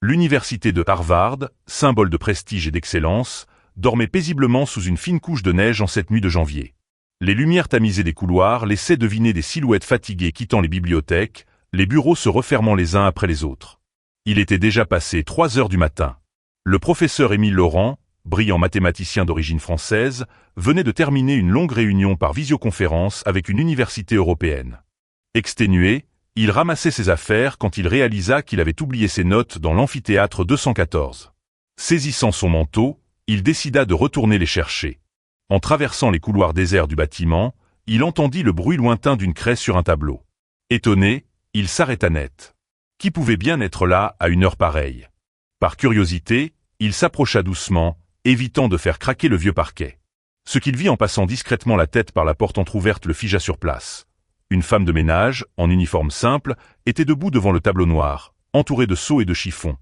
L'université de Harvard, symbole de prestige et d'excellence, dormait paisiblement sous une fine couche de neige en cette nuit de janvier. Les lumières tamisées des couloirs laissaient deviner des silhouettes fatiguées quittant les bibliothèques, les bureaux se refermant les uns après les autres. Il était déjà passé 3 heures du matin. Le professeur Émile Laurent, brillant mathématicien d'origine française, venait de terminer une longue réunion par visioconférence avec une université européenne. Exténué, il ramassait ses affaires quand il réalisa qu'il avait oublié ses notes dans l'amphithéâtre 214. Saisissant son manteau, il décida de retourner les chercher. En traversant les couloirs déserts du bâtiment, il entendit le bruit lointain d'une craie sur un tableau. Étonné, il s'arrêta net. Qui pouvait bien être là à une heure pareille? Par curiosité, il s'approcha doucement, évitant de faire craquer le vieux parquet. Ce qu'il vit en passant discrètement la tête par la porte entr'ouverte le figea sur place. Une femme de ménage, en uniforme simple, était debout devant le tableau noir, entourée de seaux et de chiffons,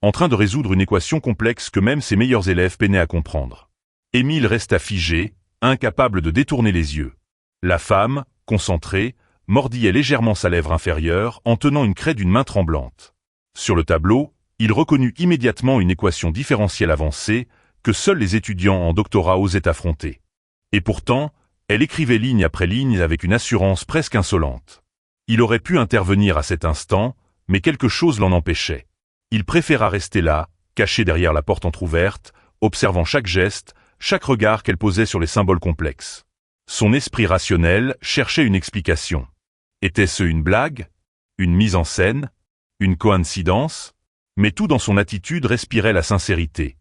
en train de résoudre une équation complexe que même ses meilleurs élèves peinaient à comprendre. Émile resta figé, incapable de détourner les yeux. La femme, concentrée, mordillait légèrement sa lèvre inférieure en tenant une craie d'une main tremblante. Sur le tableau, il reconnut immédiatement une équation différentielle avancée que seuls les étudiants en doctorat osaient affronter. Et pourtant, elle écrivait ligne après ligne avec une assurance presque insolente. Il aurait pu intervenir à cet instant, mais quelque chose l'en empêchait. Il préféra rester là, caché derrière la porte entr'ouverte, observant chaque geste, chaque regard qu'elle posait sur les symboles complexes. Son esprit rationnel cherchait une explication. Était-ce une blague? Une mise en scène? Une coïncidence? Mais tout dans son attitude respirait la sincérité.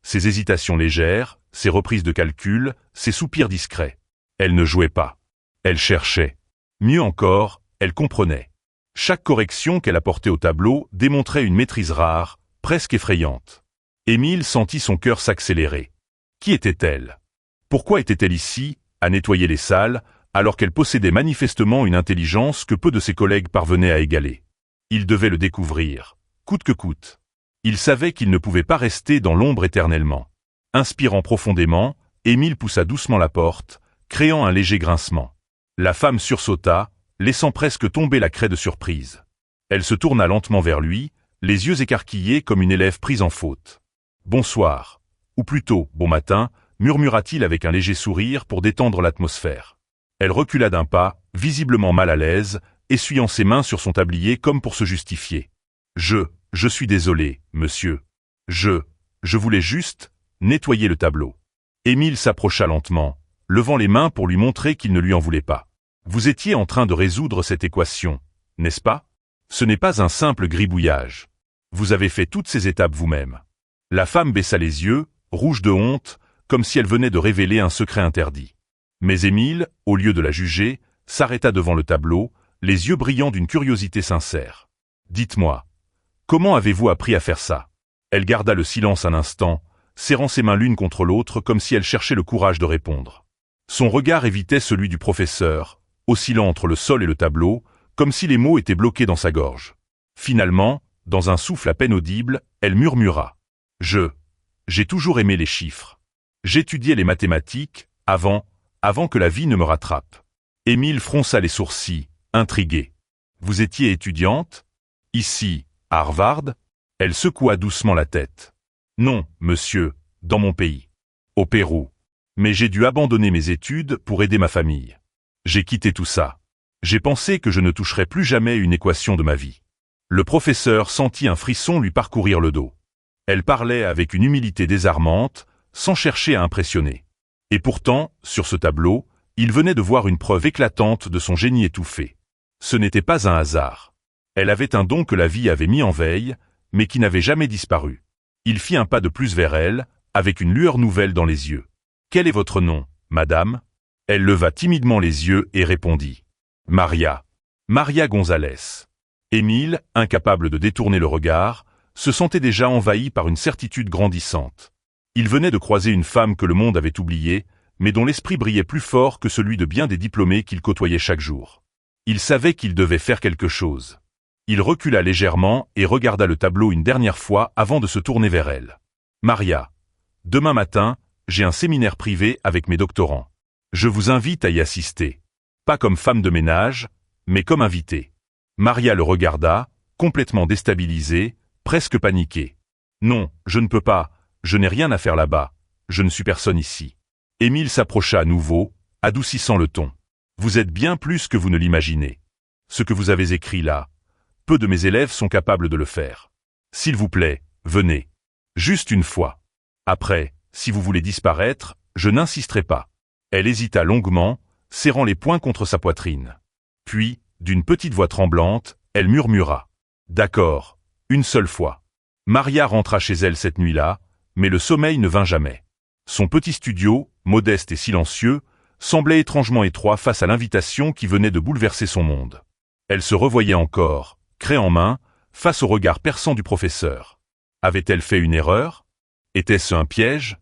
Ses hésitations légères, ses reprises de calcul, ses soupirs discrets. Elle ne jouait pas. Elle cherchait. Mieux encore, elle comprenait. Chaque correction qu'elle apportait au tableau démontrait une maîtrise rare, presque effrayante. Émile sentit son cœur s'accélérer. Qui était-elle? Pourquoi était-elle ici, à nettoyer les salles, alors qu'elle possédait manifestement une intelligence que peu de ses collègues parvenaient à égaler? Il devait le découvrir, coûte que coûte. Il savait qu'il ne pouvait pas rester dans l'ombre éternellement. Inspirant profondément, Émile poussa doucement la porte, créant un léger grincement. La femme sursauta, laissant presque tomber la craie de surprise. Elle se tourna lentement vers lui, les yeux écarquillés comme une élève prise en faute. « Bonsoir. Ou plutôt, bon matin », murmura-t-il avec un léger sourire pour détendre l'atmosphère. Elle recula d'un pas, visiblement mal à l'aise, essuyant ses mains sur son tablier comme pour se justifier. « Je suis désolé, monsieur. Je voulais juste nettoyer le tableau. » Émile s'approcha lentement, levant les mains pour lui montrer qu'il ne lui en voulait pas. « Vous étiez en train de résoudre cette équation, n'est-ce pas? Ce n'est pas un simple gribouillage. Vous avez fait toutes ces étapes vous-même. » La femme baissa les yeux, rouge de honte, comme si elle venait de révéler un secret interdit. Mais Émile, au lieu de la juger, s'arrêta devant le tableau, les yeux brillants d'une curiosité sincère. « Dites-moi, comment avez-vous appris à faire ça? » Elle garda le silence un instant, serrant ses mains l'une contre l'autre comme si elle cherchait le courage de répondre. Son regard évitait celui du professeur, oscillant entre le sol et le tableau, comme si les mots étaient bloqués dans sa gorge. Finalement, dans un souffle à peine audible, elle murmura. « J'ai toujours aimé les chiffres. J'étudiais les mathématiques, avant que la vie ne me rattrape. » Émile fronça les sourcils, intrigué. « Vous étiez étudiante? Ici, à Harvard ?» Elle secoua doucement la tête. « Non, monsieur, dans mon pays. Au Pérou. Mais j'ai dû abandonner mes études pour aider ma famille. J'ai quitté tout ça. J'ai pensé que je ne toucherais plus jamais une équation de ma vie. » Le professeur sentit un frisson lui parcourir le dos. Elle parlait avec une humilité désarmante, sans chercher à impressionner. Et pourtant, sur ce tableau, il venait de voir une preuve éclatante de son génie étouffé. Ce n'était pas un hasard. Elle avait un don que la vie avait mis en veille, mais qui n'avait jamais disparu. Il fit un pas de plus vers elle, avec une lueur nouvelle dans les yeux. « Quel est votre nom, madame ?» Elle leva timidement les yeux et répondit. « Maria. Maria Gonzalez. » Émile, incapable de détourner le regard, se sentait déjà envahi par une certitude grandissante. Il venait de croiser une femme que le monde avait oubliée, mais dont l'esprit brillait plus fort que celui de bien des diplômés qu'il côtoyait chaque jour. Il savait qu'il devait faire quelque chose. Il recula légèrement et regarda le tableau une dernière fois avant de se tourner vers elle. « Maria, demain matin, j'ai un séminaire privé avec mes doctorants. Je vous invite à y assister. Pas comme femme de ménage, mais comme invitée. » Maria le regarda, complètement déstabilisée, presque paniqué. « Non, je ne peux pas, je n'ai rien à faire là-bas, je ne suis personne ici. » Émile s'approcha à nouveau, adoucissant le ton. « Vous êtes bien plus que vous ne l'imaginez. Ce que vous avez écrit là, peu de mes élèves sont capables de le faire. S'il vous plaît, venez. Juste une fois. Après, si vous voulez disparaître, je n'insisterai pas. » Elle hésita longuement, serrant les poings contre sa poitrine. Puis, d'une petite voix tremblante, elle murmura. « D'accord, une seule fois. » Maria rentra chez elle cette nuit-là, mais le sommeil ne vint jamais. Son petit studio, modeste et silencieux, semblait étrangement étroit face à l'invitation qui venait de bouleverser son monde. Elle se revoyait encore, craie en main, face au regard perçant du professeur. Avait-elle fait une erreur? Était-ce un piège?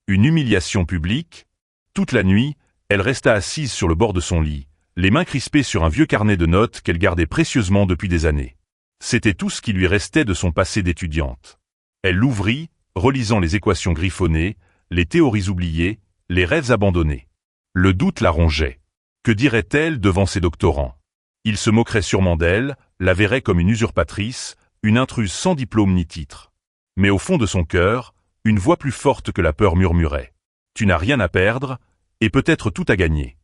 Une humiliation publique? Toute la nuit, elle resta assise sur le bord de son lit, les mains crispées sur un vieux carnet de notes qu'elle gardait précieusement depuis des années. C'était tout ce qui lui restait de son passé d'étudiante. Elle l'ouvrit, relisant les équations griffonnées, les théories oubliées, les rêves abandonnés. Le doute la rongeait. Que dirait-elle devant ses doctorants? Ils se moqueraient sûrement d'elle, la verraient comme une usurpatrice, une intruse sans diplôme ni titre. Mais au fond de son cœur, une voix plus forte que la peur murmurait. Tu n'as rien à perdre, et peut-être tout à gagner.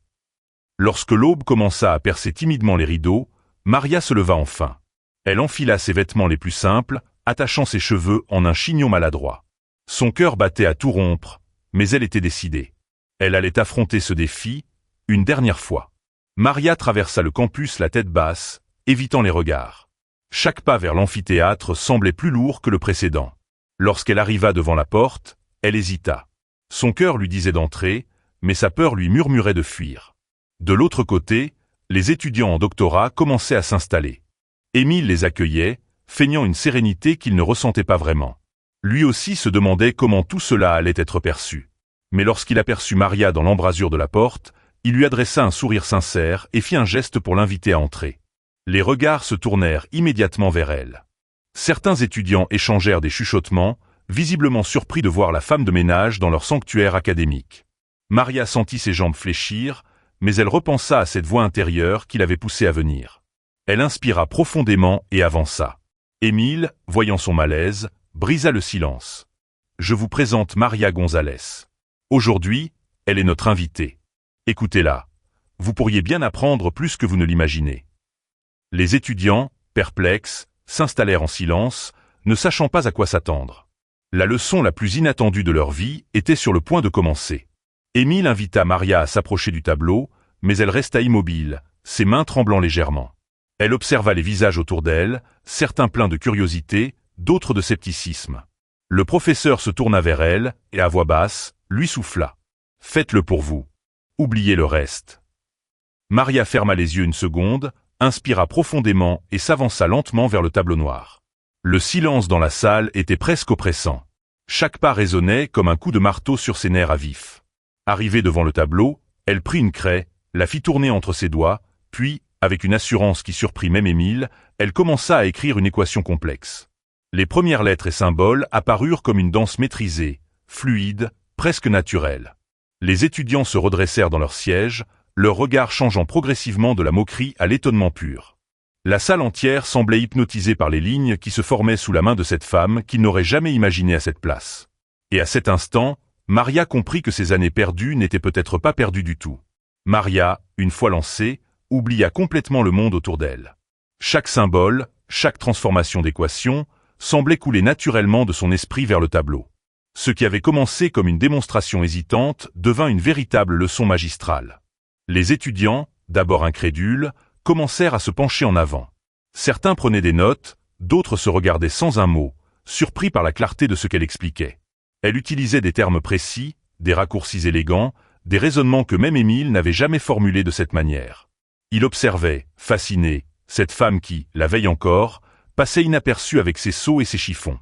Lorsque l'aube commença à percer timidement les rideaux, Maria se leva enfin. Elle enfila ses vêtements les plus simples, attachant ses cheveux en un chignon maladroit. Son cœur battait à tout rompre, mais elle était décidée. Elle allait affronter ce défi, une dernière fois. Maria traversa le campus la tête basse, évitant les regards. Chaque pas vers l'amphithéâtre semblait plus lourd que le précédent. Lorsqu'elle arriva devant la porte, elle hésita. Son cœur lui disait d'entrer, mais sa peur lui murmurait de fuir. De l'autre côté, les étudiants en doctorat commençaient à s'installer. Émile les accueillait, feignant une sérénité qu'il ne ressentait pas vraiment. Lui aussi se demandait comment tout cela allait être perçu. Mais lorsqu'il aperçut Maria dans l'embrasure de la porte, il lui adressa un sourire sincère et fit un geste pour l'inviter à entrer. Les regards se tournèrent immédiatement vers elle. Certains étudiants échangèrent des chuchotements, visiblement surpris de voir la femme de ménage dans leur sanctuaire académique. Maria sentit ses jambes fléchir, mais elle repensa à cette voix intérieure qui l'avait poussée à venir. Elle inspira profondément et avança. Émile, voyant son malaise, brisa le silence. « Je vous présente Maria Gonzalez. Aujourd'hui, elle est notre invitée. Écoutez-la. Vous pourriez bien apprendre plus que vous ne l'imaginez. » Les étudiants, perplexes, s'installèrent en silence, ne sachant pas à quoi s'attendre. La leçon la plus inattendue de leur vie était sur le point de commencer. Émile invita Maria à s'approcher du tableau, mais elle resta immobile, ses mains tremblant légèrement. Elle observa les visages autour d'elle, certains pleins de curiosité, d'autres de scepticisme. Le professeur se tourna vers elle, et à voix basse, lui souffla. « Faites-le pour vous. Oubliez le reste. » Maria ferma les yeux une seconde, inspira profondément et s'avança lentement vers le tableau noir. Le silence dans la salle était presque oppressant. Chaque pas résonnait comme un coup de marteau sur ses nerfs à vif. Arrivée devant le tableau, elle prit une craie, la fit tourner entre ses doigts, puis, avec une assurance qui surprit même Émile, elle commença à écrire une équation complexe. Les premières lettres et symboles apparurent comme une danse maîtrisée, fluide, presque naturelle. Les étudiants se redressèrent dans leurs sièges, leur regard changeant progressivement de la moquerie à l'étonnement pur. La salle entière semblait hypnotisée par les lignes qui se formaient sous la main de cette femme qu'ils n'auraient jamais imaginée à cette place. Et à cet instant, Maria comprit que ses années perdues n'étaient peut-être pas perdues du tout. Maria, une fois lancée, oublia complètement le monde autour d'elle. Chaque symbole, chaque transformation d'équation, semblait couler naturellement de son esprit vers le tableau. Ce qui avait commencé comme une démonstration hésitante devint une véritable leçon magistrale. Les étudiants, d'abord incrédules, commencèrent à se pencher en avant. Certains prenaient des notes, d'autres se regardaient sans un mot, surpris par la clarté de ce qu'elle expliquait. Elle utilisait des termes précis, des raccourcis élégants, des raisonnements que même Émile n'avait jamais formulés de cette manière. Il observait, fasciné, cette femme qui, la veille encore, passait inaperçue avec ses seaux et ses chiffons.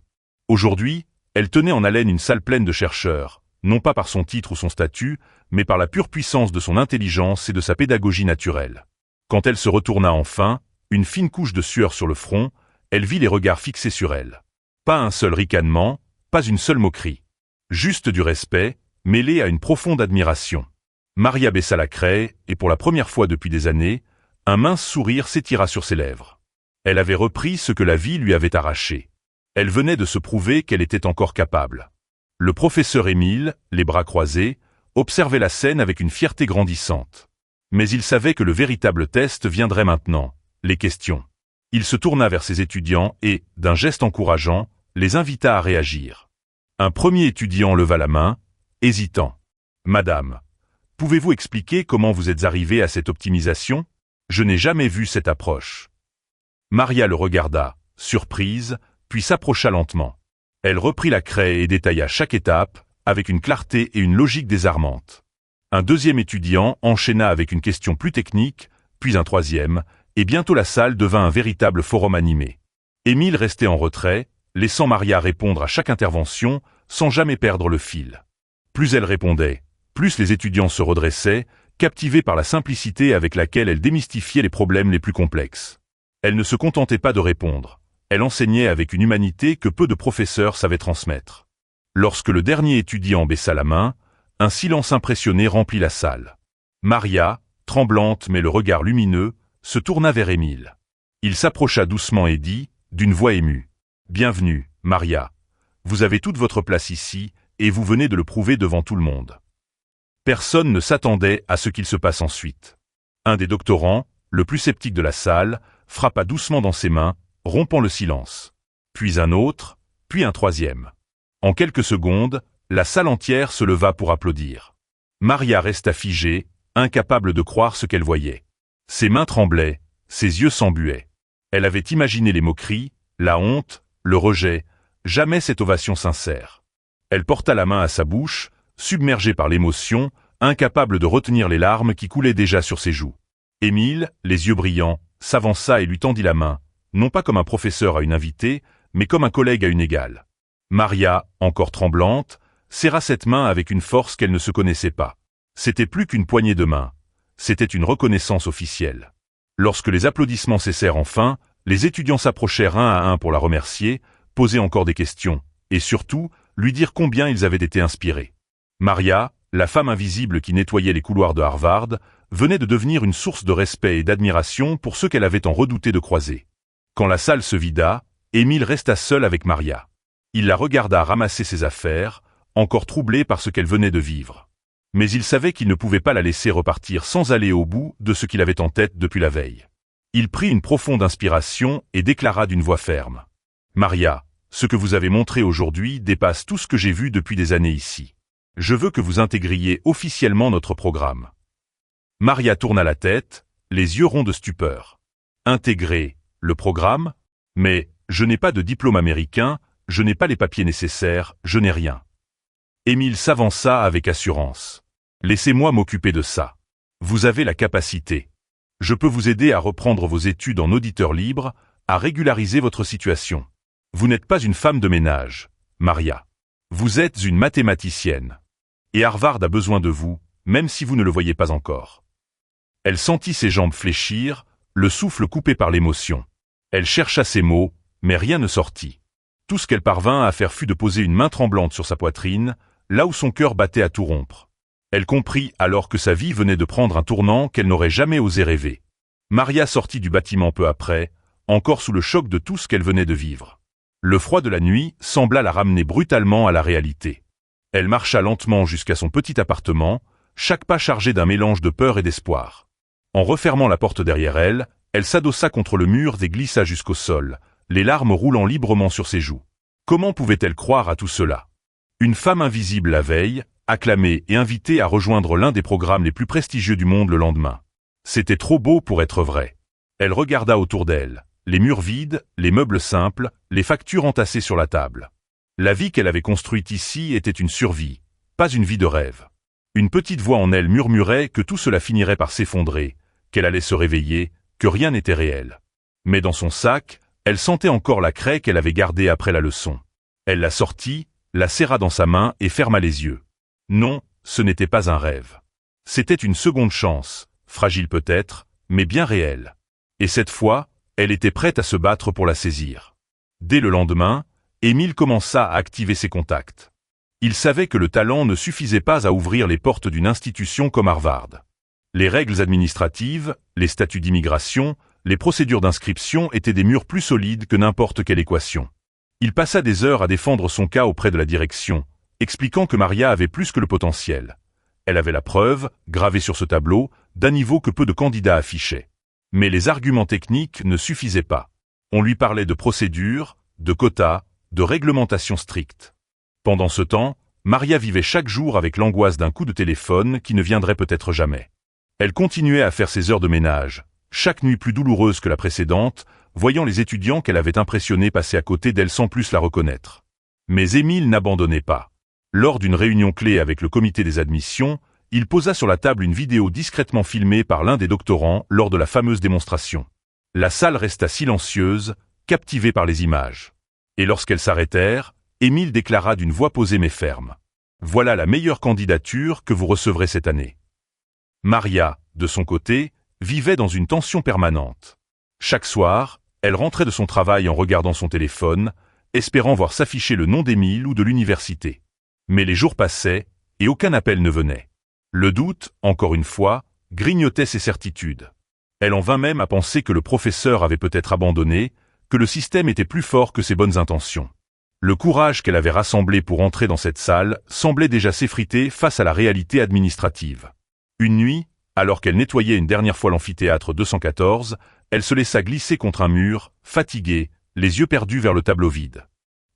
Aujourd'hui, elle tenait en haleine une salle pleine de chercheurs, non pas par son titre ou son statut, mais par la pure puissance de son intelligence et de sa pédagogie naturelle. Quand elle se retourna enfin, une fine couche de sueur sur le front, elle vit les regards fixés sur elle. Pas un seul ricanement, pas une seule moquerie. Juste du respect, mêlé à une profonde admiration. Maria baissa la craie, et pour la première fois depuis des années, un mince sourire s'étira sur ses lèvres. Elle avait repris ce que la vie lui avait arraché. Elle venait de se prouver qu'elle était encore capable. Le professeur Émile, les bras croisés, observait la scène avec une fierté grandissante. Mais il savait que le véritable test viendrait maintenant, les questions. Il se tourna vers ses étudiants et, d'un geste encourageant, les invita à réagir. Un premier étudiant leva la main, hésitant. « Madame, pouvez-vous expliquer comment vous êtes arrivée à cette optimisation ? Je n'ai jamais vu cette approche. » Maria le regarda, surprise, puis s'approcha lentement. Elle reprit la craie et détailla chaque étape, avec une clarté et une logique désarmantes. Un deuxième étudiant enchaîna avec une question plus technique, puis un troisième, et bientôt la salle devint un véritable forum animé. Émile restait en retrait, laissant Maria répondre à chaque intervention, sans jamais perdre le fil. Plus elle répondait, plus les étudiants se redressaient, captivés par la simplicité avec laquelle elle démystifiait les problèmes les plus complexes. Elle ne se contentait pas de répondre, elle enseignait avec une humanité que peu de professeurs savaient transmettre. Lorsque le dernier étudiant baissa la main, un silence impressionné remplit la salle. Maria, tremblante mais le regard lumineux, se tourna vers Émile. Il s'approcha doucement et dit, d'une voix émue, « Bienvenue, Maria. Vous avez toute votre place ici, et vous venez de le prouver devant tout le monde. » Personne ne s'attendait à ce qu'il se passe ensuite. Un des doctorants, le plus sceptique de la salle, frappa doucement dans ses mains, rompant le silence. Puis un autre, puis un troisième. En quelques secondes, la salle entière se leva pour applaudir. Maria resta figée, incapable de croire ce qu'elle voyait. Ses mains tremblaient, ses yeux s'embuaient. Elle avait imaginé les moqueries, la honte, le rejet, jamais cette ovation sincère. Elle porta la main à sa bouche, submergée par l'émotion, incapable de retenir les larmes qui coulaient déjà sur ses joues. Émile, les yeux brillants, s'avança et lui tendit la main, non pas comme un professeur à une invitée, mais comme un collègue à une égale. Maria, encore tremblante, serra cette main avec une force qu'elle ne se connaissait pas. C'était plus qu'une poignée de main, c'était une reconnaissance officielle. Lorsque les applaudissements cessèrent enfin, les étudiants s'approchèrent un à un pour la remercier, poser encore des questions, et surtout, lui dire combien ils avaient été inspirés. Maria, la femme invisible qui nettoyait les couloirs de Harvard, venait de devenir une source de respect et d'admiration pour ceux qu'elle avait tant redouté de croiser. Quand la salle se vida, Émile resta seul avec Maria. Il la regarda ramasser ses affaires, encore troublé par ce qu'elle venait de vivre. Mais il savait qu'il ne pouvait pas la laisser repartir sans aller au bout de ce qu'il avait en tête depuis la veille. Il prit une profonde inspiration et déclara d'une voix ferme. « Maria, ce que vous avez montré aujourd'hui dépasse tout ce que j'ai vu depuis des années ici. Je veux que vous intégriez officiellement notre programme. » Maria tourna la tête, les yeux ronds de stupeur. « Intégrer le programme ? Mais je n'ai pas de diplôme américain, je n'ai pas les papiers nécessaires, je n'ai rien. » Émile s'avança avec assurance. « Laissez-moi m'occuper de ça. Vous avez la capacité. Je peux vous aider à reprendre vos études en auditeur libre, à régulariser votre situation. Vous n'êtes pas une femme de ménage, Maria. Vous êtes une mathématicienne. Et Harvard a besoin de vous, même si vous ne le voyez pas encore. » Elle sentit ses jambes fléchir, le souffle coupé par l'émotion. Elle chercha ses mots, mais rien ne sortit. Tout ce qu'elle parvint à faire fut de poser une main tremblante sur sa poitrine, là où son cœur battait à tout rompre. Elle comprit alors que sa vie venait de prendre un tournant qu'elle n'aurait jamais osé rêver. Maria sortit du bâtiment peu après, encore sous le choc de tout ce qu'elle venait de vivre. Le froid de la nuit sembla la ramener brutalement à la réalité. Elle marcha lentement jusqu'à son petit appartement, chaque pas chargé d'un mélange de peur et d'espoir. En refermant la porte derrière elle, elle s'adossa contre le mur et glissa jusqu'au sol, les larmes roulant librement sur ses joues. Comment pouvait-elle croire à tout cela? Une femme invisible la veille, acclamée et invitée à rejoindre l'un des programmes les plus prestigieux du monde le lendemain. C'était trop beau pour être vrai. Elle regarda autour d'elle, les murs vides, les meubles simples, les factures entassées sur la table. La vie qu'elle avait construite ici était une survie, pas une vie de rêve. Une petite voix en elle murmurait que tout cela finirait par s'effondrer, qu'elle allait se réveiller, que rien n'était réel. Mais dans son sac, elle sentait encore la craie qu'elle avait gardée après la leçon. Elle la sortit, la serra dans sa main et ferma les yeux. Non, ce n'était pas un rêve. C'était une seconde chance, fragile peut-être, mais bien réelle. Et cette fois, elle était prête à se battre pour la saisir. Dès le lendemain, Émile commença à activer ses contacts. Il savait que le talent ne suffisait pas à ouvrir les portes d'une institution comme Harvard. Les règles administratives, les statuts d'immigration, les procédures d'inscription étaient des murs plus solides que n'importe quelle équation. Il passa des heures à défendre son cas auprès de la direction, expliquant que Maria avait plus que le potentiel. Elle avait la preuve, gravée sur ce tableau, d'un niveau que peu de candidats affichaient. Mais les arguments techniques ne suffisaient pas. On lui parlait de procédures, de quotas, de réglementations strictes. Pendant ce temps, Maria vivait chaque jour avec l'angoisse d'un coup de téléphone qui ne viendrait peut-être jamais. Elle continuait à faire ses heures de ménage, chaque nuit plus douloureuse que la précédente, voyant les étudiants qu'elle avait impressionnés passer à côté d'elle sans plus la reconnaître. Mais Émile n'abandonnait pas. Lors d'une réunion clé avec le comité des admissions, il posa sur la table une vidéo discrètement filmée par l'un des doctorants lors de la fameuse démonstration. La salle resta silencieuse, captivée par les images. Et lorsqu'elles s'arrêtèrent, Émile déclara d'une voix posée mais ferme. « Voilà la meilleure candidature que vous recevrez cette année. » Maria, de son côté, vivait dans une tension permanente. Chaque soir, elle rentrait de son travail en regardant son téléphone, espérant voir s'afficher le nom d'Émile ou de l'université. Mais les jours passaient, et aucun appel ne venait. Le doute, encore une fois, grignotait ses certitudes. Elle en vint même à penser que le professeur avait peut-être abandonné, que le système était plus fort que ses bonnes intentions. Le courage qu'elle avait rassemblé pour entrer dans cette salle semblait déjà s'effriter face à la réalité administrative. Une nuit, alors qu'elle nettoyait une dernière fois l'amphithéâtre 214, elle se laissa glisser contre un mur, fatiguée, les yeux perdus vers le tableau vide.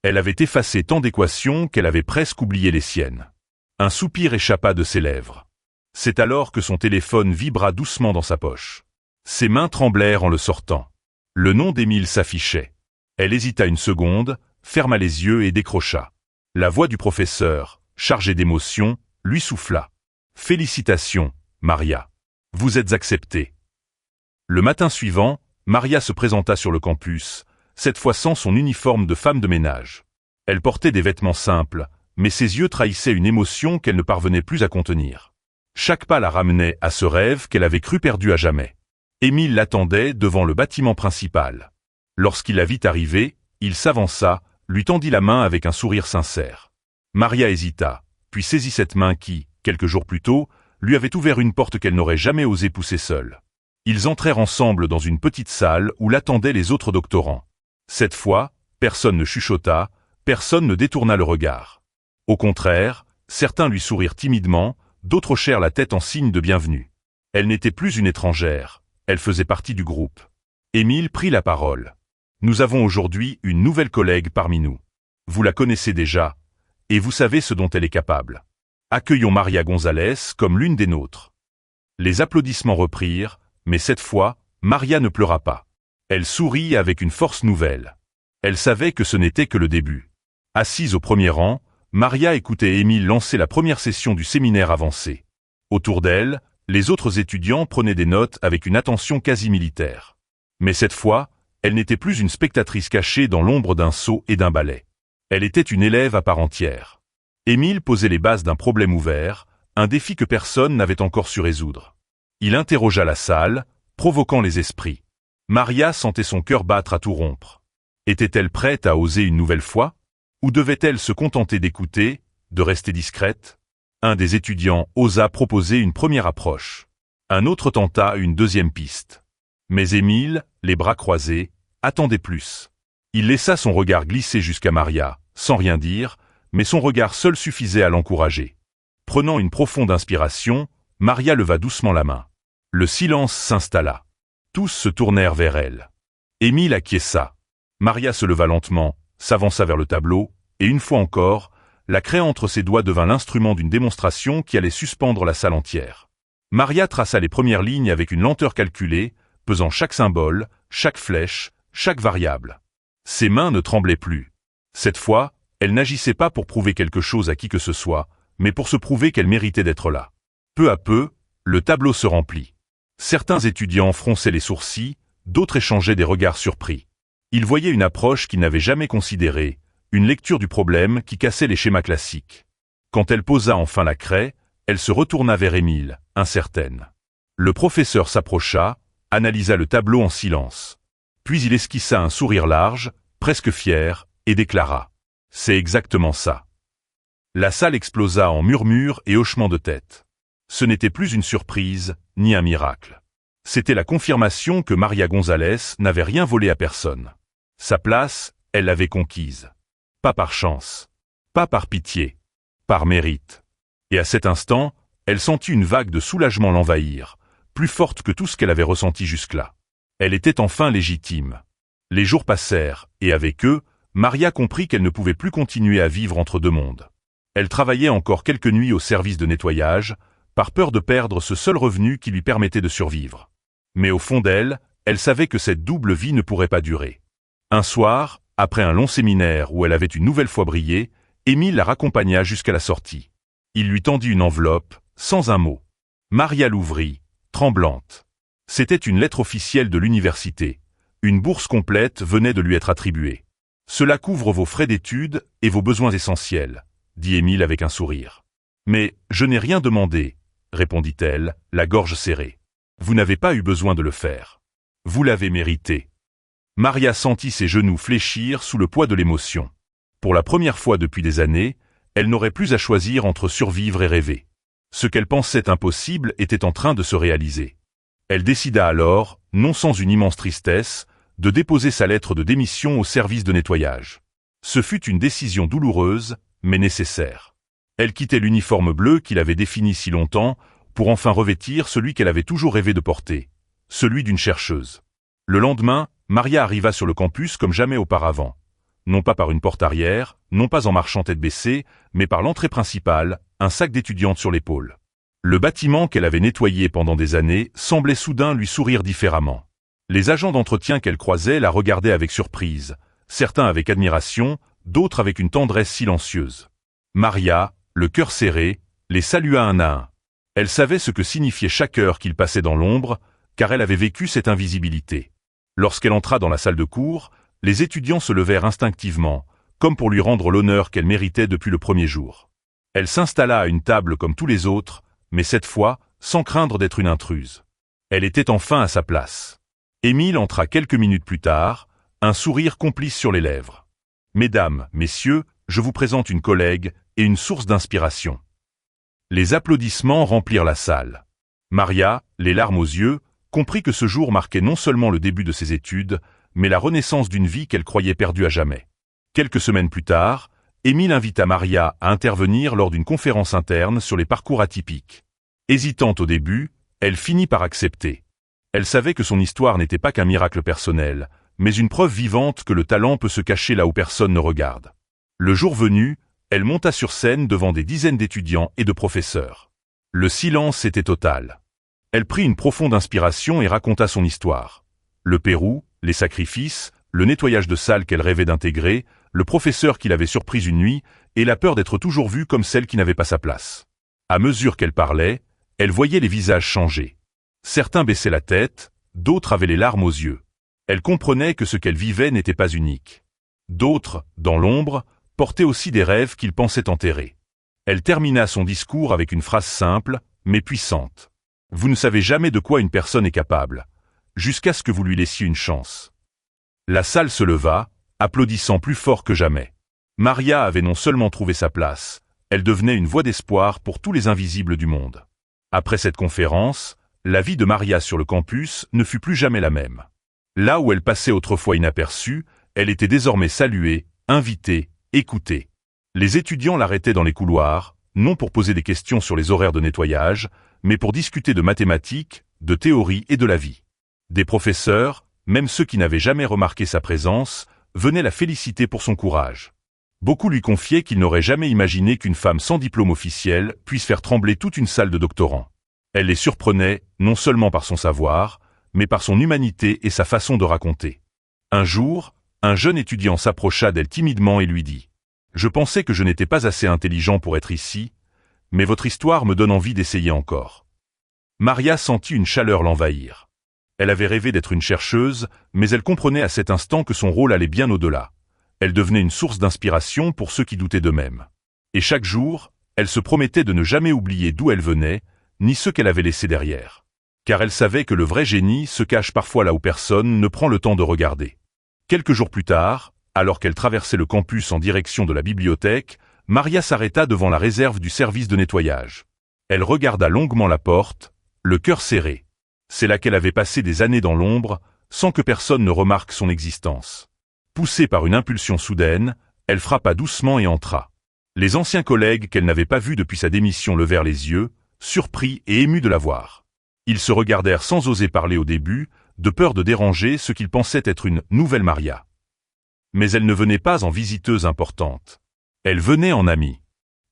Elle avait effacé tant d'équations qu'elle avait presque oublié les siennes. Un soupir échappa de ses lèvres. C'est alors que son téléphone vibra doucement dans sa poche. Ses mains tremblèrent en le sortant. Le nom d'Émile s'affichait. Elle hésita une seconde, ferma les yeux et décrocha. La voix du professeur, chargée d'émotion, lui souffla. « Félicitations, Maria. Vous êtes acceptée. » Le matin suivant, Maria se présenta sur le campus, cette fois sans son uniforme de femme de ménage. Elle portait des vêtements simples, mais ses yeux trahissaient une émotion qu'elle ne parvenait plus à contenir. Chaque pas la ramenait à ce rêve qu'elle avait cru perdu à jamais. Émile l'attendait devant le bâtiment principal. Lorsqu'il la vit arriver, il s'avança, lui tendit la main avec un sourire sincère. Maria hésita, puis saisit cette main qui, quelques jours plus tôt, lui avait ouvert une porte qu'elle n'aurait jamais osé pousser seule. Ils entrèrent ensemble dans une petite salle où l'attendaient les autres doctorants. Cette fois, personne ne chuchota, personne ne détourna le regard. Au contraire, certains lui sourirent timidement, d'autres hochèrent la tête en signe de bienvenue. Elle n'était plus une étrangère, elle faisait partie du groupe. Émile prit la parole. « Nous avons aujourd'hui une nouvelle collègue parmi nous. Vous la connaissez déjà, et vous savez ce dont elle est capable. Accueillons Maria Gonzalez comme l'une des nôtres. » Les applaudissements reprirent, mais cette fois, Maria ne pleura pas. Elle sourit avec une force nouvelle. Elle savait que ce n'était que le début. Assise au premier rang, Maria écoutait Émile lancer la première session du séminaire avancé. Autour d'elle, les autres étudiants prenaient des notes avec une attention quasi militaire. Mais cette fois, elle n'était plus une spectatrice cachée dans l'ombre d'un seau et d'un balai. Elle était une élève à part entière. Émile posait les bases d'un problème ouvert, un défi que personne n'avait encore su résoudre. Il interrogea la salle, provoquant les esprits. Maria sentait son cœur battre à tout rompre. Était-elle prête à oser une nouvelle fois? Ou devait-elle se contenter d'écouter, de rester discrète? Un des étudiants osa proposer une première approche. Un autre tenta une deuxième piste. Mais Émile, les bras croisés, attendait plus. Il laissa son regard glisser jusqu'à Maria, sans rien dire, mais son regard seul suffisait à l'encourager. Prenant une profonde inspiration, Maria leva doucement la main. Le silence s'installa. Tous se tournèrent vers elle. Émile acquiesça. Maria se leva lentement, s'avança vers le tableau, et une fois encore, la craie entre ses doigts devint l'instrument d'une démonstration qui allait suspendre la salle entière. Maria traça les premières lignes avec une lenteur calculée, pesant chaque symbole, chaque flèche, chaque variable. Ses mains ne tremblaient plus. Cette fois, elle n'agissait pas pour prouver quelque chose à qui que ce soit, mais pour se prouver qu'elle méritait d'être là. Peu à peu, le tableau se remplit. Certains étudiants fronçaient les sourcils, d'autres échangeaient des regards surpris. Ils voyaient une approche qu'ils n'avaient jamais considérée, une lecture du problème qui cassait les schémas classiques. Quand elle posa enfin la craie, elle se retourna vers Émile, incertaine. Le professeur s'approcha, analysa le tableau en silence. Puis il esquissa un sourire large, presque fier, et déclara « C'est exactement ça ». La salle explosa en murmures et hochements de tête. Ce n'était plus une surprise, ni un miracle. C'était la confirmation que Maria Gonzalez n'avait rien volé à personne. Sa place, Elle l'avait conquise. Pas par chance. Pas par pitié. Par mérite. Et à cet instant, elle sentit une vague de soulagement l'envahir, plus forte que tout ce qu'elle avait ressenti jusque-là. Elle était enfin légitime. Les jours passèrent, et avec eux, Maria comprit qu'elle ne pouvait plus continuer à vivre entre deux mondes. Elle travaillait encore quelques nuits au service de nettoyage, par peur de perdre ce seul revenu qui lui permettait de survivre. Mais au fond d'elle, elle savait que cette double vie ne pourrait pas durer. Un soir, après un long séminaire où elle avait une nouvelle fois brillé, Émile la raccompagna jusqu'à la sortie. Il lui tendit une enveloppe, sans un mot. Maria l'ouvrit, tremblante. C'était une lettre officielle de l'université. Une bourse complète venait de lui être attribuée. « Cela couvre vos frais d'études et vos besoins essentiels », dit Émile avec un sourire. « Mais je n'ai rien demandé », répondit-elle, la gorge serrée. « Vous n'avez pas eu besoin de le faire. Vous l'avez mérité. » Maria sentit ses genoux fléchir sous le poids de l'émotion. Pour la première fois depuis des années, elle n'aurait plus à choisir entre survivre et rêver. Ce qu'elle pensait impossible était en train de se réaliser. Elle décida alors, non sans une immense tristesse, de déposer sa lettre de démission au service de nettoyage. Ce fut une décision douloureuse, mais nécessaire. Elle quittait l'uniforme bleu qu'il avait défini si longtemps pour enfin revêtir celui qu'elle avait toujours rêvé de porter, celui d'une chercheuse. Le lendemain, Maria arriva sur le campus comme jamais auparavant. Non pas par une porte arrière, non pas en marchant tête baissée, mais par l'entrée principale, un sac d'étudiante sur l'épaule. Le bâtiment qu'elle avait nettoyé pendant des années semblait soudain lui sourire différemment. Les agents d'entretien qu'elle croisait la regardaient avec surprise, certains avec admiration, d'autres avec une tendresse silencieuse. Maria, le cœur serré, les salua un à un. Elle savait ce que signifiait chaque heure qu'il passait dans l'ombre, car elle avait vécu cette invisibilité. Lorsqu'elle entra dans la salle de cours, les étudiants se levèrent instinctivement, comme pour lui rendre l'honneur qu'elle méritait depuis le premier jour. Elle s'installa à une table comme tous les autres, mais cette fois, sans craindre d'être une intruse. Elle était enfin à sa place. Émile entra quelques minutes plus tard, un sourire complice sur les lèvres. « Mesdames, messieurs, je vous présente une collègue et une source d'inspiration. » Les applaudissements remplirent la salle. Maria, les larmes aux yeux, comprit que ce jour marquait non seulement le début de ses études, mais la renaissance d'une vie qu'elle croyait perdue à jamais. Quelques semaines plus tard, Émile invita Maria à intervenir lors d'une conférence interne sur les parcours atypiques. Hésitante au début, elle finit par accepter. Elle savait que son histoire n'était pas qu'un miracle personnel, mais une preuve vivante que le talent peut se cacher là où personne ne regarde. Le jour venu, elle monta sur scène devant des dizaines d'étudiants et de professeurs. Le silence était total. Elle prit une profonde inspiration et raconta son histoire. Le Pérou, les sacrifices, le nettoyage de salle qu'elle rêvait d'intégrer, le professeur qui l'avait surprise une nuit, et la peur d'être toujours vue comme celle qui n'avait pas sa place. À mesure qu'elle parlait, elle voyait les visages changer. Certains baissaient la tête, d'autres avaient les larmes aux yeux. Elle comprenait que ce qu'elle vivait n'était pas unique. D'autres, dans l'ombre, portaient aussi des rêves qu'ils pensaient enterrés. Elle termina son discours avec une phrase simple, mais puissante. « Vous ne savez jamais de quoi une personne est capable, jusqu'à ce que vous lui laissiez une chance. » La salle se leva, applaudissant plus fort que jamais. Maria avait non seulement trouvé sa place, elle devenait une voix d'espoir pour tous les invisibles du monde. Après cette conférence, la vie de Maria sur le campus ne fut plus jamais la même. Là où elle passait autrefois inaperçue, elle était désormais saluée, invitée, écoutée. Les étudiants l'arrêtaient dans les couloirs, non pour poser des questions sur les horaires de nettoyage, mais pour discuter de mathématiques, de théorie et de la vie. Des professeurs, même ceux qui n'avaient jamais remarqué sa présence, venaient la féliciter pour son courage. Beaucoup lui confiaient qu'ils n'auraient jamais imaginé qu'une femme sans diplôme officiel puisse faire trembler toute une salle de doctorants. Elle les surprenait, non seulement par son savoir, mais par son humanité et sa façon de raconter. Un jour, un jeune étudiant s'approcha d'elle timidement et lui dit « Je pensais que je n'étais pas assez intelligent pour être ici, mais votre histoire me donne envie d'essayer encore. » Maria sentit une chaleur l'envahir. Elle avait rêvé d'être une chercheuse, mais elle comprenait à cet instant que son rôle allait bien au-delà. Elle devenait une source d'inspiration pour ceux qui doutaient d'eux-mêmes. Et chaque jour, elle se promettait de ne jamais oublier d'où elle venait, ni ceux qu'elle avait laissés derrière. Car elle savait que le vrai génie se cache parfois là où personne ne prend le temps de regarder. Quelques jours plus tard, alors qu'elle traversait le campus en direction de la bibliothèque, Maria s'arrêta devant la réserve du service de nettoyage. Elle regarda longuement la porte, le cœur serré. C'est là qu'elle avait passé des années dans l'ombre, sans que personne ne remarque son existence. Poussée par une impulsion soudaine, elle frappa doucement et entra. Les anciens collègues qu'elle n'avait pas vus depuis sa démission levèrent les yeux, surpris et émus de la voir. Ils se regardèrent sans oser parler au début, de peur de déranger ce qu'ils pensaient être une nouvelle Maria. Mais elle ne venait pas en visiteuse importante. Elle venait en amie.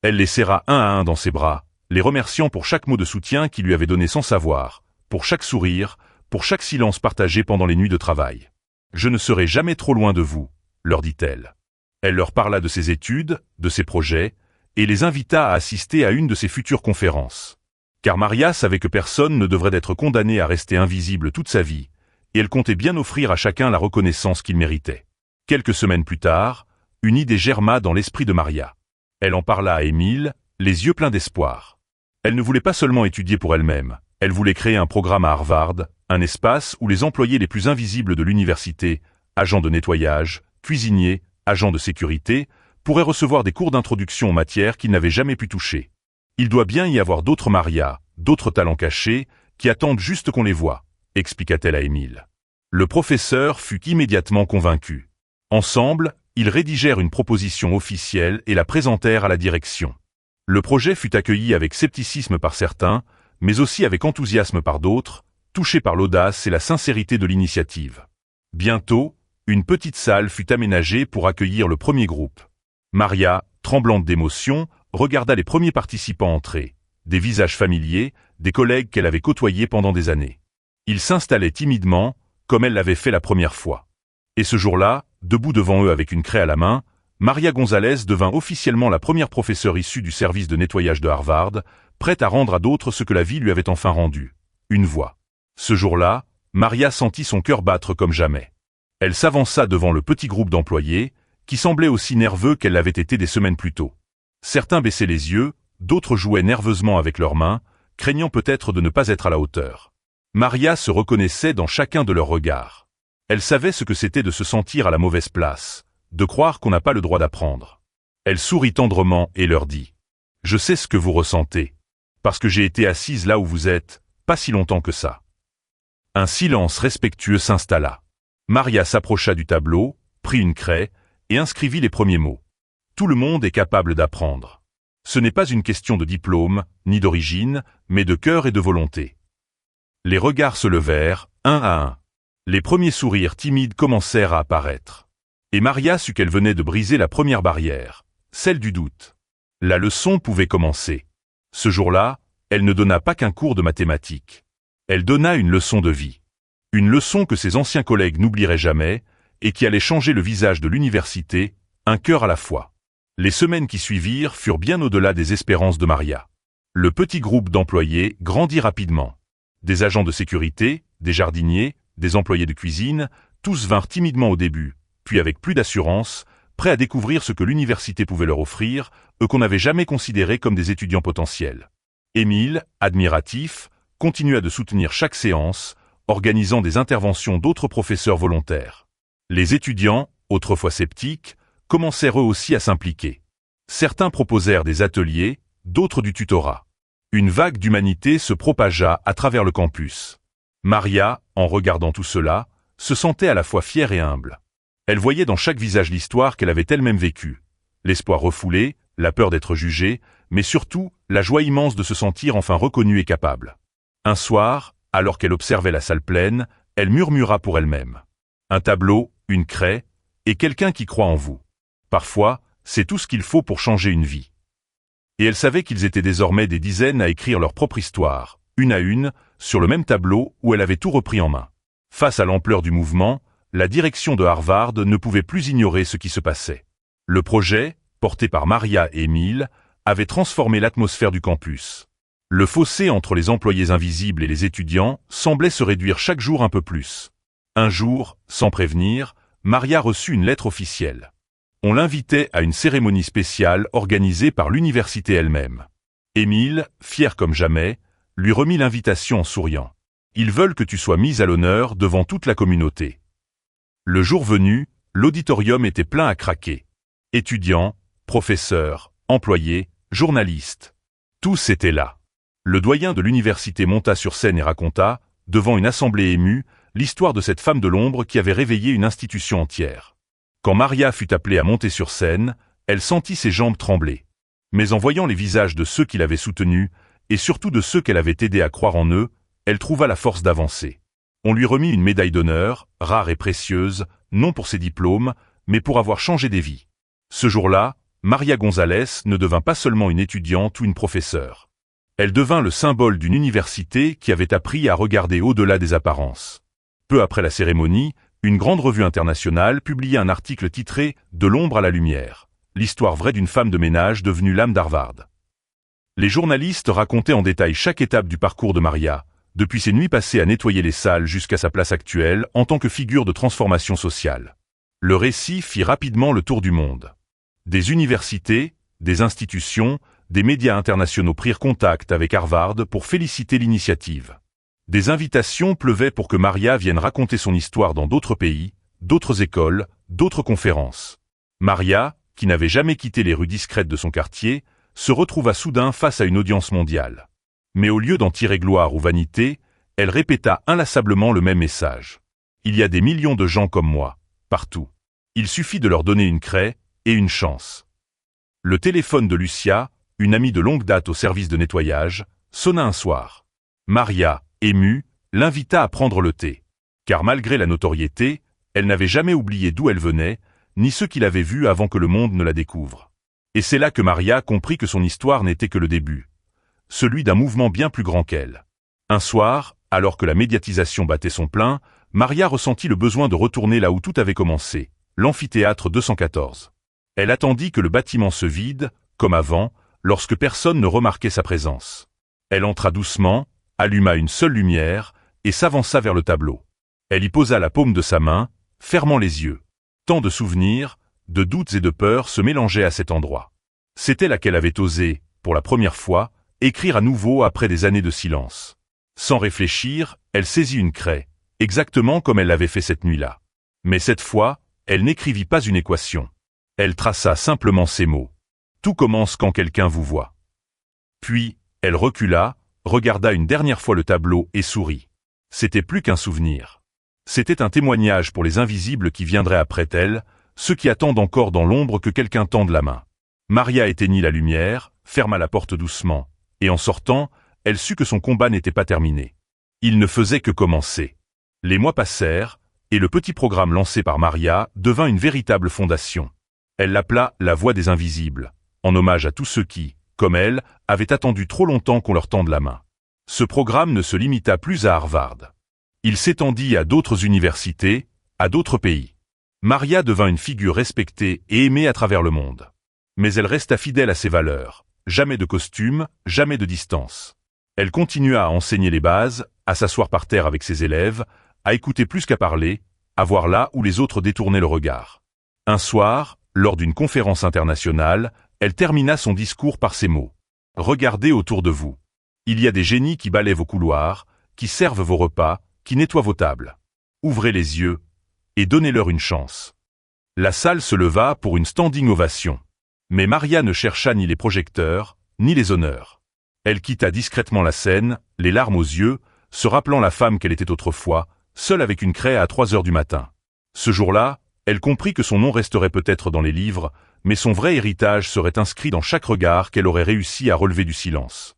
Elle les serra un à un dans ses bras, les remerciant pour chaque mot de soutien qu'il lui avait donné sans savoir, pour chaque sourire, pour chaque silence partagé pendant les nuits de travail. « Je ne serai jamais trop loin de vous », leur dit-elle. Elle leur parla de ses études, de ses projets, et les invita à assister à une de ses futures conférences. Car Maria savait que personne ne devrait être condamné à rester invisible toute sa vie, et elle comptait bien offrir à chacun la reconnaissance qu'il méritait. Quelques semaines plus tard, une idée germa dans l'esprit de Maria. Elle en parla à Émile, les yeux pleins d'espoir. Elle ne voulait pas seulement étudier pour elle-même, elle voulait créer un programme à Harvard, un espace où les employés les plus invisibles de l'université, agents de nettoyage, cuisiniers, agents de sécurité, pourraient recevoir des cours d'introduction aux matières qu'ils n'avaient jamais pu toucher. Il doit bien y avoir d'autres Maria, d'autres talents cachés, qui attendent juste qu'on les voie, expliqua-t-elle à Émile. Le professeur fut immédiatement convaincu. Ensemble, ils rédigèrent une proposition officielle et la présentèrent à la direction. Le projet fut accueilli avec scepticisme par certains, mais aussi avec enthousiasme par d'autres, touchés par l'audace et la sincérité de l'initiative. Bientôt, une petite salle fut aménagée pour accueillir le premier groupe. Maria, tremblante d'émotion, regarda les premiers participants entrer, des visages familiers, des collègues qu'elle avait côtoyés pendant des années. Ils s'installaient timidement, comme elle l'avait fait la première fois. Et ce jour-là, debout devant eux avec une craie à la main, Maria Gonzalez devint officiellement la première professeure issue du service de nettoyage de Harvard, prête à rendre à d'autres ce que la vie lui avait enfin rendu, une voix. Ce jour-là, Maria sentit son cœur battre comme jamais. Elle s'avança devant le petit groupe d'employés, qui semblait aussi nerveux qu'elle l'avait été des semaines plus tôt. Certains baissaient les yeux, d'autres jouaient nerveusement avec leurs mains, craignant peut-être de ne pas être à la hauteur. Maria se reconnaissait dans chacun de leurs regards. Elle savait ce que c'était de se sentir à la mauvaise place, de croire qu'on n'a pas le droit d'apprendre. Elle sourit tendrement et leur dit « Je sais ce que vous ressentez, parce que j'ai été assise là où vous êtes, pas si longtemps que ça. » Un silence respectueux s'installa. Maria s'approcha du tableau, prit une craie et inscrivit les premiers mots. Tout le monde est capable d'apprendre. Ce n'est pas une question de diplôme, ni d'origine, mais de cœur et de volonté. Les regards se levèrent, un à un. Les premiers sourires timides commencèrent à apparaître. Et Maria sut qu'elle venait de briser la première barrière, celle du doute. La leçon pouvait commencer. Ce jour-là, elle ne donna pas qu'un cours de mathématiques. Elle donna une leçon de vie. Une leçon que ses anciens collègues n'oublieraient jamais et qui allait changer le visage de l'université, un cœur à la fois. Les semaines qui suivirent furent bien au-delà des espérances de Maria. Le petit groupe d'employés grandit rapidement. Des agents de sécurité, des jardiniers, des employés de cuisine, tous vinrent timidement au début, puis avec plus d'assurance, prêts à découvrir ce que l'université pouvait leur offrir, eux qu'on n'avait jamais considérés comme des étudiants potentiels. Émile, admiratif, continua de soutenir chaque séance, organisant des interventions d'autres professeurs volontaires. Les étudiants, autrefois sceptiques, commencèrent eux aussi à s'impliquer. Certains proposèrent des ateliers, d'autres du tutorat. Une vague d'humanité se propagea à travers le campus. Maria, en regardant tout cela, se sentait à la fois fière et humble. Elle voyait dans chaque visage l'histoire qu'elle avait elle-même vécue. L'espoir refoulé, la peur d'être jugée, mais surtout la joie immense de se sentir enfin reconnue et capable. Un soir, alors qu'elle observait la salle pleine, elle murmura pour elle-même. Un tableau, une craie, et quelqu'un qui croit en vous. Parfois, c'est tout ce qu'il faut pour changer une vie. Et elle savait qu'ils étaient désormais des dizaines à écrire leur propre histoire, une à une, sur le même tableau où elle avait tout repris en main. Face à l'ampleur du mouvement, la direction de Harvard ne pouvait plus ignorer ce qui se passait. Le projet, porté par Maria et Émile, avait transformé l'atmosphère du campus. Le fossé entre les employés invisibles et les étudiants semblait se réduire chaque jour un peu plus. Un jour, sans prévenir, Maria reçut une lettre officielle. On l'invitait à une cérémonie spéciale organisée par l'université elle-même. Émile, fier comme jamais, lui remit l'invitation en souriant. Ils veulent que tu sois mise à l'honneur devant toute la communauté. Le jour venu, l'auditorium était plein à craquer. Étudiants, professeurs, employés, journalistes. Tous étaient là. Le doyen de l'université monta sur scène et raconta, devant une assemblée émue, l'histoire de cette femme de l'ombre qui avait réveillé une institution entière. Quand Maria fut appelée à monter sur scène, elle sentit ses jambes trembler. Mais en voyant les visages de ceux qui l'avaient soutenue, et surtout de ceux qu'elle avait aidés à croire en eux, elle trouva la force d'avancer. On lui remit une médaille d'honneur, rare et précieuse, non pour ses diplômes, mais pour avoir changé des vies. Ce jour-là, Maria González ne devint pas seulement une étudiante ou une professeure. Elle devint le symbole d'une université qui avait appris à regarder au-delà des apparences. Peu après la cérémonie, une grande revue internationale publia un article titré « De l'ombre à la lumière », l'histoire vraie d'une femme de ménage devenue l'âme d'Harvard. Les journalistes racontaient en détail chaque étape du parcours de Maria, depuis ses nuits passées à nettoyer les salles jusqu'à sa place actuelle en tant que figure de transformation sociale. Le récit fit rapidement le tour du monde. Des universités, des institutions, des médias internationaux prirent contact avec Harvard pour féliciter l'initiative. Des invitations pleuvaient pour que Maria vienne raconter son histoire dans d'autres pays, d'autres écoles, d'autres conférences. Maria, qui n'avait jamais quitté les rues discrètes de son quartier, se retrouva soudain face à une audience mondiale. Mais au lieu d'en tirer gloire ou vanité, elle répéta inlassablement le même message. Il y a des millions de gens comme moi, partout. Il suffit de leur donner une craie et une chance. Le téléphone de Lucia, une amie de longue date au service de nettoyage, sonna un soir. Maria, émue, l'invita à prendre le thé. Car malgré la notoriété, elle n'avait jamais oublié d'où elle venait, ni ceux qui l'avaient vue avant que le monde ne la découvre. Et c'est là que Maria comprit que son histoire n'était que le début. Celui d'un mouvement bien plus grand qu'elle. Un soir, alors que la médiatisation battait son plein, Maria ressentit le besoin de retourner là où tout avait commencé, l'amphithéâtre 214. Elle attendit que le bâtiment se vide, comme avant, lorsque personne ne remarquait sa présence. Elle entra doucement, alluma une seule lumière, et s'avança vers le tableau. Elle y posa la paume de sa main, fermant les yeux. Tant de souvenirs, de doutes et de peurs se mélangeaient à cet endroit. C'était là qu'elle avait osé, pour la première fois, écrire à nouveau après des années de silence. Sans réfléchir, elle saisit une craie, exactement comme elle l'avait fait cette nuit-là. Mais cette fois, elle n'écrivit pas une équation. Elle traça simplement ces mots. Tout commence quand quelqu'un vous voit. Puis, elle recula, regarda une dernière fois le tableau et sourit. C'était plus qu'un souvenir. C'était un témoignage pour les invisibles qui viendraient après elle, ceux qui attendent encore dans l'ombre que quelqu'un tende la main. Maria éteignit la lumière, ferma la porte doucement, et en sortant, elle sut que son combat n'était pas terminé. Il ne faisait que commencer. Les mois passèrent, et le petit programme lancé par Maria devint une véritable fondation. Elle l'appela « La Voix des Invisibles », en hommage à tous ceux qui, comme elle, avaient attendu trop longtemps qu'on leur tende la main. Ce programme ne se limita plus à Harvard. Il s'étendit à d'autres universités, à d'autres pays. Maria devint une figure respectée et aimée à travers le monde. Mais elle resta fidèle à ses valeurs. Jamais de costume, jamais de distance. Elle continua à enseigner les bases, à s'asseoir par terre avec ses élèves, à écouter plus qu'à parler, à voir là où les autres détournaient le regard. Un soir, lors d'une conférence internationale, elle termina son discours par ces mots. « Regardez autour de vous. Il y a des génies qui balaient vos couloirs, qui servent vos repas, qui nettoient vos tables. Ouvrez les yeux et donnez-leur une chance. » La salle se leva pour une standing ovation. Mais Maria ne chercha ni les projecteurs, ni les honneurs. Elle quitta discrètement la scène, les larmes aux yeux, se rappelant la femme qu'elle était autrefois, seule avec une craie à 3 heures du matin. Ce jour-là, elle comprit que son nom resterait peut-être dans les livres, mais son vrai héritage serait inscrit dans chaque regard qu'elle aurait réussi à relever du silence.